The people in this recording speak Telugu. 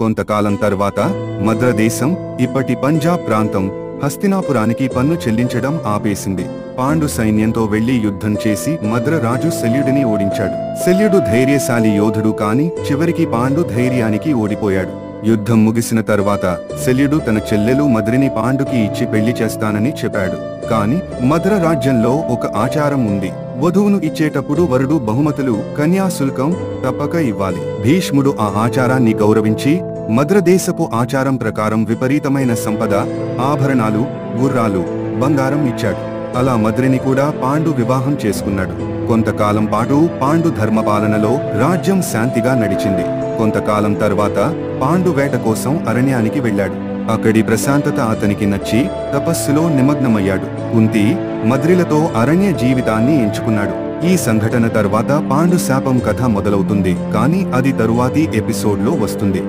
కొంతకాలం తర్వాత మద్ర దేశం, ఇప్పటి పంజాబ్ ప్రాంతం, హస్తినాపురానికి పన్ను చెల్లించడం ఆపేసింది. పాండు సైన్యంతో వెళ్లి యుద్ధం చేసి మద్ర రాజు శల్యుడిని ఓడించాడు. శల్యుడు ధైర్యశాలి యోధుడు, కాని చివరికి పాండు ధైర్యానికి ఓడిపోయాడు. యుద్ధం ముగిసిన తర్వాత శల్యుడు తన చెల్లెలు మద్రిని పాండుకి ఇచ్చి పెళ్లి చేస్తానని చెప్పాడు. కాని మద్ర రాజ్యంలో ఒక ఆచారం ఉంది. వధువును ఇచ్చేటప్పుడు వరుడు బహుమతులు, కన్యాశుల్కం తప్పక ఇవ్వాలి. భీష్ముడు ఆ ఆచారాన్ని గౌరవించి మద్రదేశపు ఆచారం ప్రకారం విపరీతమైన సంపద, ఆభరణాలు, గుర్రాలు, బంగారం ఇచ్చాడు. అలా మద్రిని కూడా పాండు వివాహం చేసుకున్నాడు. కొంతకాలం పాటు పాండు ధర్మపాలనలో రాజ్యం శాంతిగా నడిచింది. కొంతకాలం తర్వాత పాండు వేట కోసం అరణ్యానికి వెళ్ళాడు. అక్కడి ప్రశాంతత అతనికి నచ్చి తపస్సులో నిమగ్నమయ్యాడు. కుంతి, మద్రిలతో అరణ్య జీవితాన్ని ఎంచుకున్నాడు. ఈ సంఘటన తర్వాత పాండు శాపం కథ మొదలవుతుంది, కానీ అది తరువాతి ఎపిసోడ్లో వస్తుంది.